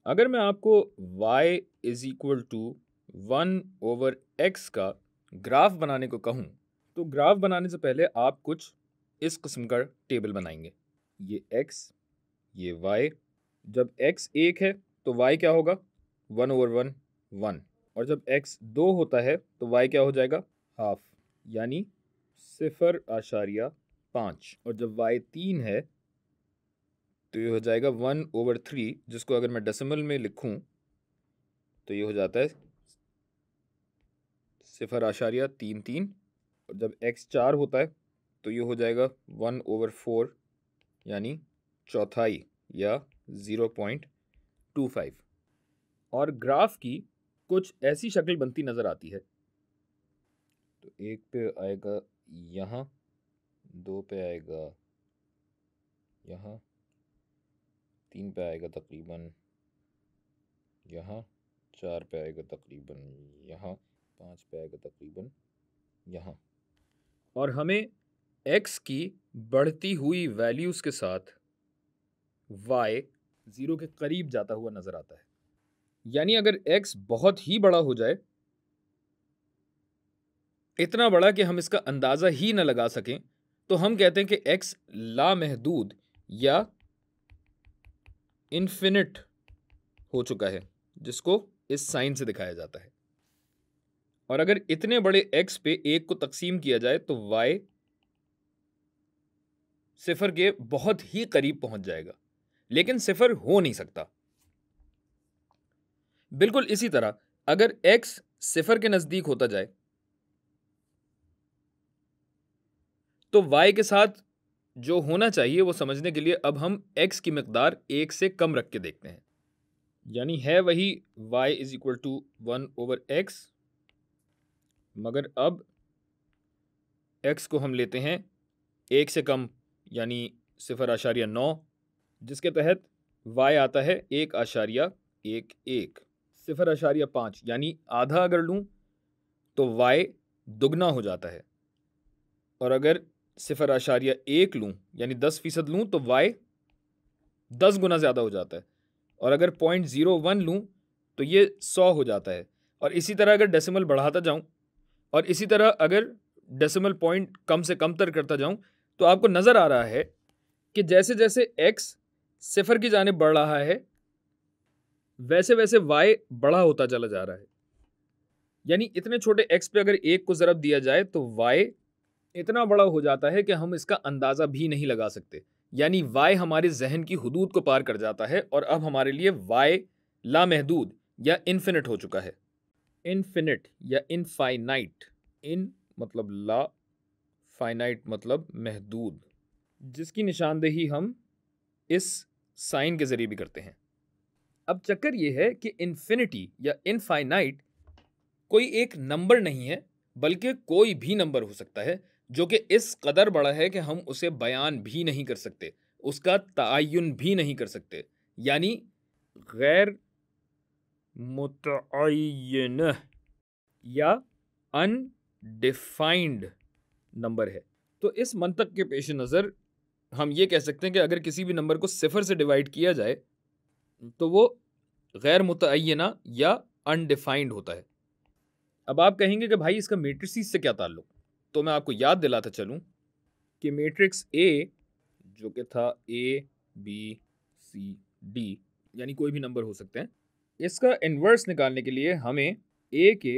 अगर मैं आपको y is equal to 1/x का ग्राफ बनाने को कहूँ, तो ग्राफ बनाने से पहले आप कुछ इस किस्म का टेबल बनाएंगे। ये x, ये y। जब x 1 है तो y क्या होगा? 1/1 1। और जब x 2 होता है तो y क्या हो जाएगा? हाफ, यानी 0.5। और जब y 3 है तो ये हो जाएगा 1/3, जिसको अगर मैं डेसिमल में लिखूं तो ये हो जाता है 0.33। और जब x 4 होता है तो ये हो जाएगा 1/4, यानी चौथाई या 0.25। और ग्राफ की कुछ ऐसी शक्ल बनती नज़र आती है। तो 1 पे आएगा यहाँ, 2 पे आएगा यहाँ, 3 पे आएगा तकरीबन यहाँ, 4 पे आएगा तकरीबन यहाँ, 5 पे आएगा तकरीबन यहाँ। और हमें x की बढ़ती हुई वैल्यूज़ के साथ y 0 के करीब जाता हुआ नज़र आता है। यानी अगर x बहुत ही बड़ा हो जाए, इतना बड़ा कि हम इसका अंदाज़ा ही न लगा सकें, तो हम कहते हैं कि x लामहदूद या इन्फिनिट हो चुका है, जिसको इस साइन से दिखाया जाता है। और अगर इतने बड़े x पे 1 को तकसीम किया जाए तो y 0 के बहुत ही करीब पहुंच जाएगा, लेकिन 0 हो नहीं सकता। बिल्कुल इसी तरह अगर x 0 के नज़दीक होता जाए तो y के साथ जो होना चाहिए वो समझने के लिए अब हम x की मिकदार 1 से कम रख के देखते हैं। यानी है वही y is equal to 1/x, मगर अब x को हम लेते हैं 1 से कम, यानी 0.9, जिसके तहत y आता है 1.11। 0.5 यानी आधा अगर लूँ तो y दुगना हो जाता है। और अगर 0.1 लूँ यानी 10% लूँ तो y 10 गुना ज़्यादा हो जाता है। और अगर 0.01 लूँ तो ये 100 हो जाता है। और इसी तरह अगर डेसिमल बढ़ाता जाऊँ और इसी तरह अगर डेसिमल पॉइंट कम से कम तर करता जाऊँ, तो आपको नज़र आ रहा है कि जैसे जैसे x 0 की जानिब बढ़ रहा है, वैसे वैसे y बड़ा होता चला जा रहा है। यानी इतने छोटे x पे अगर 1 को ज़रब दिया जाए तो y इतना बड़ा हो जाता है कि हम इसका अंदाज़ा भी नहीं लगा सकते। यानी y हमारे जहन की हुदूद को पार कर जाता है और अब हमारे लिए y लामहदूद या इन्फिनिट हो चुका है। इन्फिनिट या इनफाइनाइट, इन मतलब ला, फाइनाइट मतलब महदूद, जिसकी निशानदेही हम इस साइन के ज़रिए भी करते हैं। अब चक्कर ये है कि इन्फिनिटी या इनफाइनाइट कोई एक नंबर नहीं है, बल्कि कोई भी नंबर हो सकता है जो कि इस कदर बड़ा है कि हम उसे बयान भी नहीं कर सकते, उसका तआयुन भी नहीं कर सकते, यानी गैर मुतअय्यन या अनडिफाइंड नंबर है। तो इस मंतक के पेश नज़र हम ये कह सकते हैं कि अगर किसी भी नंबर को 0 से डिवाइड किया जाए तो वो गैर मुतअय्यना या अनडिफाइंड होता है। अब आप कहेंगे कि भाई इसका मैट्रिसेस से क्या ताल्लुक? तो मैं आपको याद दिलाता चलूं कि मैट्रिक्स ए जो कि था ए बी सी डी, यानी कोई भी नंबर हो सकते हैं, इसका इन्वर्स निकालने के लिए हमें ए के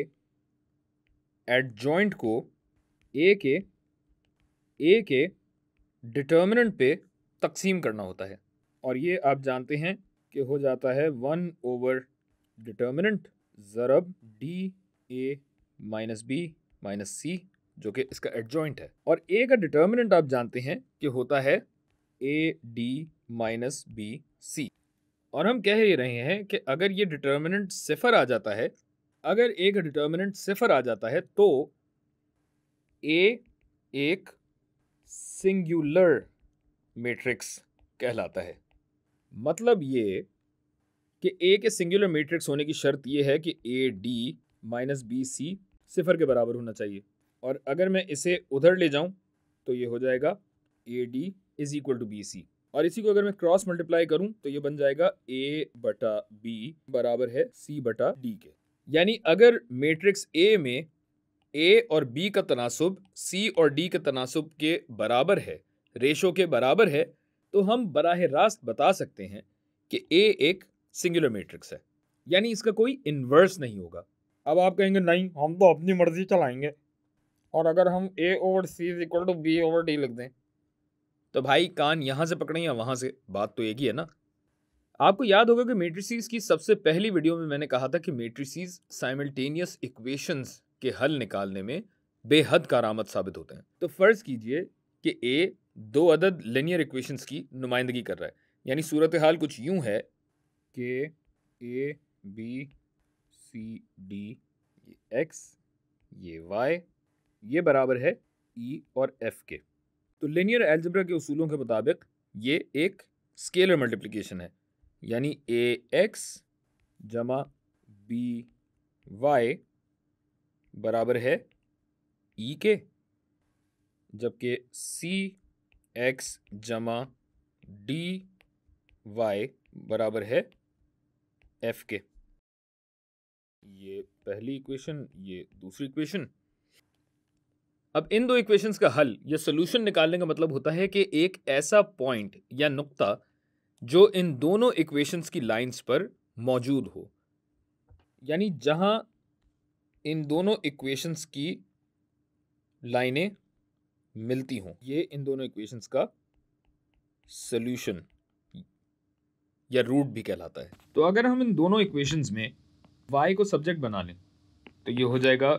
एडजॉइंट को ए के डिटर्मिनेंट पे तकसीम करना होता है। और ये आप जानते हैं कि हो जाता है 1 डिटर्मिनेंट ज़रब D A minus B minus C, जो कि इसका एडजॉइंट है। और ए का डिटर्मिनेंट आप जानते हैं कि होता है A D minus B C. और हम कह ही रहे हैं कि अगर ये डिटर्मिनेंट 0 आ जाता है, अगर ए का डिटर्मिनेंट 0 आ जाता है तो ए एक सिंगुलर मैट्रिक्स कहलाता है। मतलब ये कि ए के सिंगुलर मैट्रिक्स होने की शर्त ये है कि A D minus B C 0 के बराबर होना चाहिए। और अगर मैं इसे उधर ले जाऊं तो ये हो जाएगा A D is equal to B C. और इसी को अगर मैं क्रॉस मल्टीप्लाई करूं तो ये बन जाएगा A बटा B बराबर है C बटा D के। यानी अगर मैट्रिक्स A में A और B का तनासुब C और D के तनासुब के बराबर है, रेशो के बराबर है, तो हम बराह रास्त बता सकते हैं कि A एक सिंगुलर मैट्रिक्स है, यानी इसका कोई इन्वर्स नहीं होगा। अब आप कहेंगे नहीं, हम तो अपनी मर्जी चलाएंगे, और अगर हम A over C is equal to B over D लिख दें तो भाई कान यहां से पकड़ें या वहां से, बात तो एक ही है ना। आपको याद होगा कि मैट्रिसेस की सबसे पहली वीडियो में मैंने कहा था कि मैट्रिसेस साइमल्टेनियस इक्वेशंस के हल निकालने में बेहद कारआमद साबित होते हैं। तो फर्ज कीजिए कि A दो अदद लिनियर इक्वेशंस की नुमाइंदगी कर रहा है, यानी सूरत हाल कुछ यूं है कि A B C D ये X ये Y ये बराबर है E और F के। तो लिनियर अलजेब्रा के उसूलों के मुताबिक ये एक स्केलर मल्टीप्लिकेशन है, यानी AX जमा BY बराबर है E के, जबकि CX जमा DY बराबर है F के। ये पहली इक्वेशन, ये दूसरी इक्वेशन। अब इन दो इक्वेशंस का हल या सोल्यूशन निकालने का मतलब होता है कि एक ऐसा पॉइंट या नुक्ता जो इन दोनों इक्वेशंस की लाइंस पर मौजूद हो, यानी जहां इन दोनों इक्वेशंस की लाइनें मिलती हों, ये इन दोनों इक्वेशंस का सोल्यूशन या रूट भी कहलाता है। तो अगर हम इन दोनों इक्वेशंस में y को सब्जेक्ट बना लें तो ये हो जाएगा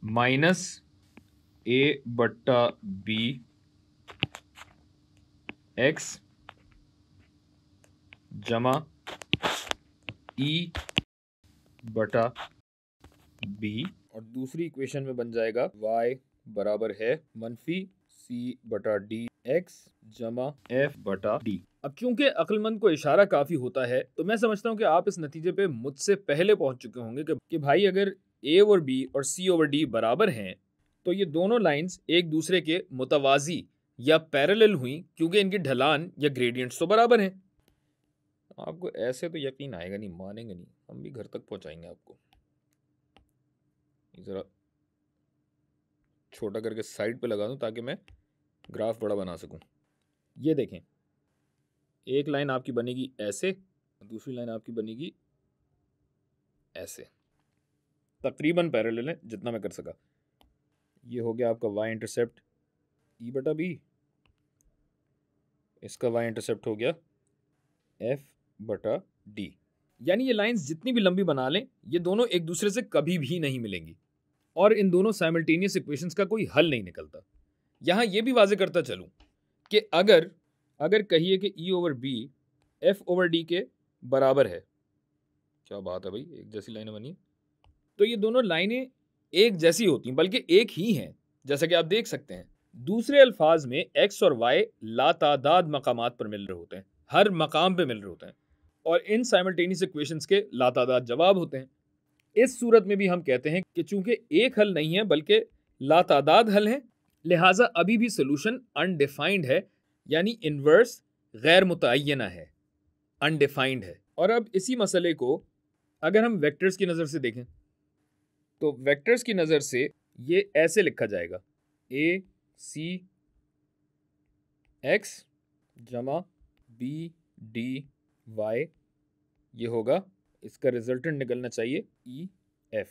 माइनस A बट्टा B X जमा E बटा B, और दूसरी इक्वेशन में बन जाएगा y बराबर है मनफी C बटा D X जमा F बटा D। अब चूंकि अक्लमंद को इशारा काफी होता है तो मैं समझता हूं कि आप इस नतीजे पे मुझसे पहले पहुंच चुके होंगे कि भाई अगर A ओवर B और C ओवर D बराबर हैं तो ये दोनों लाइंस एक दूसरे के मुतवाजी या पैरेलल हुई, क्योंकि इनकी ढलान या ग्रेडियंट्स तो बराबर हैं। आपको ऐसे तो यकीन आएगा नहीं, मानेंगे नहीं, हम भी घर तक पहुंचाएंगे आपको। ज़रा छोटा करके साइड पे लगा दूं ताकि मैं ग्राफ बड़ा बना सकूं। ये देखें, एक लाइन आपकी बनेगी ऐसे, दूसरी लाइन आपकी बनेगी ऐसे, तकरीबन पैरेलल है जितना मैं कर सका। ये हो गया आपका y इंटरसेप्ट E बटा B, इसका y इंटरसेप्ट हो गया F बटा D। यानी ये लाइंस जितनी भी लंबी बना लें ये दोनों एक दूसरे से कभी भी नहीं मिलेंगी और इन दोनों साइमल्टेनियस इक्वेशंस का कोई हल नहीं निकलता। यहां ये भी वाजे करता चलूं कि अगर कहिए कि E over B F over D के बराबर है, क्या बात है भाई, एक जैसी लाइनें बनी, तो ये दोनों लाइनें एक जैसी होती हैं, बल्कि एक ही हैं, जैसा कि आप देख सकते हैं। दूसरे अल्फाज में X और Y लातादाद मकामात पर मिल रहे होते हैं, हर मकाम पे मिल रहे होते हैं, और इन साइमल्टेनियस इक्वेशंस के लातादाद जवाब होते हैं। इस सूरत में भी हम कहते हैं कि चूंकि एक हल नहीं है बल्कि लातादाद हल है, लिहाजा अभी भी सोल्यूशन अनडिफाइंड है, यानी इन्वर्स गैर मुतय्यना है, अनडिफाइंड है। और अब इसी मसले को अगर हम वेक्टर्स की नज़र से देखें तो वेक्टर्स की नज़र से ये ऐसे लिखा जाएगा A C X जमा B D Y, ये होगा, इसका रिजल्टेंट निकलना चाहिए E F।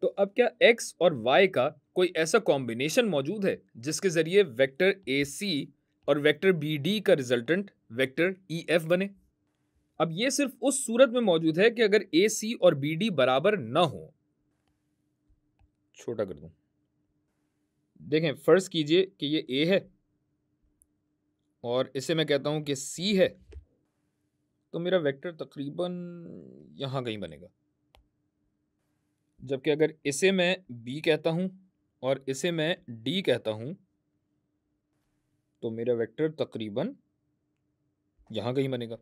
तो अब क्या X और Y का कोई ऐसा कॉम्बिनेशन मौजूद है जिसके जरिए वेक्टर AC और वेक्टर BD का रिजल्टेंट वेक्टर EF बने? अब ये सिर्फ उस सूरत में मौजूद है कि अगर AC और BD बराबर ना हो। छोटा कर दूं, देखें, फर्ज कीजिए कि ये A है और इसे मैं कहता हूं कि C है, तो मेरा वेक्टर तकरीबन यहां कहीं बनेगा। जबकि अगर इसे मैं B कहता हूं और इसे मैं D कहता हूं तो मेरा वेक्टर तकरीबन यहां कहीं बनेगा।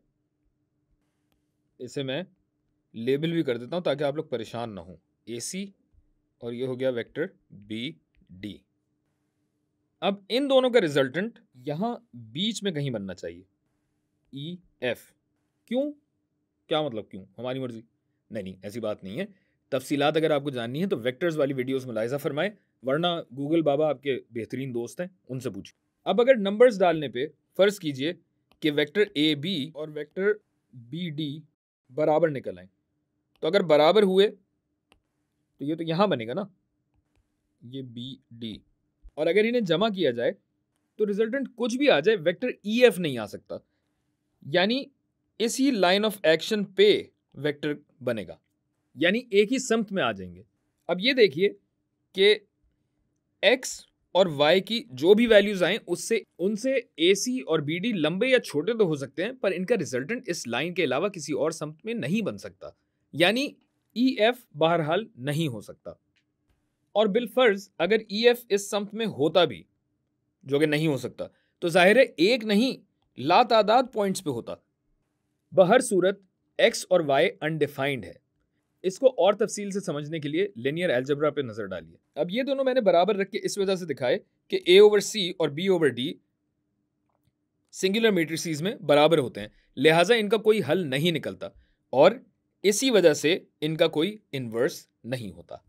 इसे मैं लेबल भी कर देता हूं ताकि आप लोग परेशान ना हो, AC, और ये हो गया वेक्टर BD। अब इन दोनों का रिजल्टेंट यहां बीच में कहीं बनना चाहिए, ई एफ। क्यों? क्या मतलब क्यों? हमारी मर्जी? नहीं, ऐसी बात नहीं है। तफसीलात अगर आपको जाननी है तो वेक्टर्स वाली वीडियोस मुलाहिजा फरमाएं, वरना गूगल बाबा आपके बेहतरीन दोस्त हैं, उनसे पूछिए। अब अगर नंबर्स डालने पे फर्ज कीजिए कि वेक्टर ए बी और वेक्टर बी डी बराबर निकल आए, तो अगर बराबर हुए तो ये तो यहां बनेगा ना, ये बी डी, और अगर इन्हें जमा किया जाए तो रिजल्टेंट कुछ भी आ जाए, वेक्टर ई एफ नहीं आ सकता। यानी इसी लाइन ऑफ एक्शन पे वेक्टर बनेगा, यानी एक ही समत में आ जाएंगे। अब ये देखिए कि x और y की जो भी वैल्यूज आए उससे उनसे AC और BD लंबे या छोटे तो हो सकते हैं, पर इनका रिजल्टेंट इस लाइन के अलावा किसी और समत में नहीं बन सकता, यानी EF बहरहाल नहीं हो सकता। और बिलफर्ज अगर EF इस समत में होता भी, जो कि नहीं हो सकता, तो जाहिर है एक नहीं लातादाद पॉइंट्स पे होता। बहर सूरत x और y अनडिफाइंड है। इसको और तफसील से समझने के लिए लिनियर अलजेब्रा पे नजर डालिए। अब ये दोनों मैंने बराबर रख के इस वजह से दिखाए कि a ओवर c और b over d singular matrices में बराबर होते हैं, लिहाजा इनका कोई हल नहीं निकलता और इसी वजह से इनका कोई इन्वर्स नहीं होता।